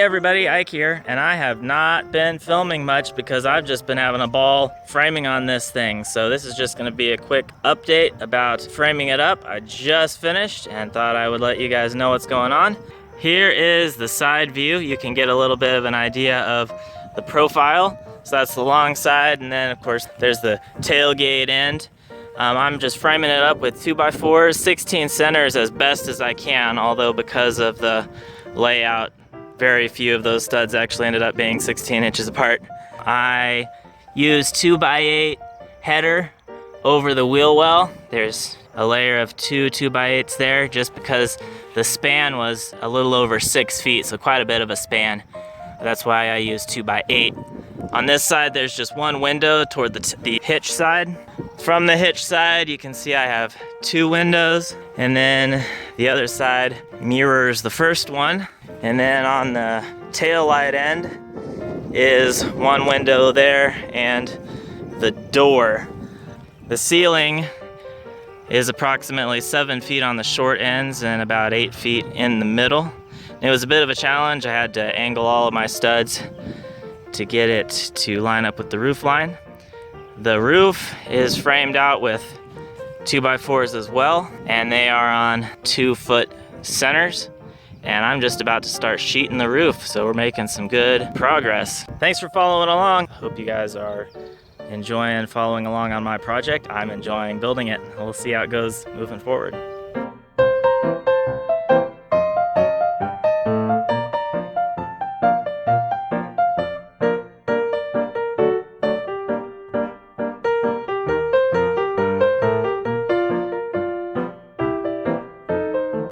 Hey everybody, Ike here, and I have not been filming much because I've just been having a ball framing on this thing. So this is just gonna be a quick update about framing it up. I just finished and thought I would let you guys know what's going on. Here is the side view. You can get a little bit of an idea of the profile. So that's the long side, and then of course there's the tailgate end. I'm just framing it up with 2x4s, 16 centers as best as I can, although because of the layout, very few of those studs actually ended up being 16 inches apart. I used 2x8 header over the wheel well. There's a layer of two 2x8s there just because the span was a little over 6 feet, so quite a bit of a span. That's why I used 2x8. On this side, there's just one window toward the hitch side. From the hitch side, you can see I have two windows, and then the other side mirrors the first one. And then on the tail light end is one window there and the door. The ceiling is approximately 7 feet on the short ends and about 8 feet in the middle. It was a bit of a challenge. I had to angle all of my studs to get it to line up with the roof line. The roof is framed out with 2x4s as well, and they are on 2-foot centers. And I'm just about to start sheeting the roof, so we're making some good progress. Thanks for following along. Hope you guys are enjoying following along on my project. I'm enjoying building it. We'll see how it goes moving forward.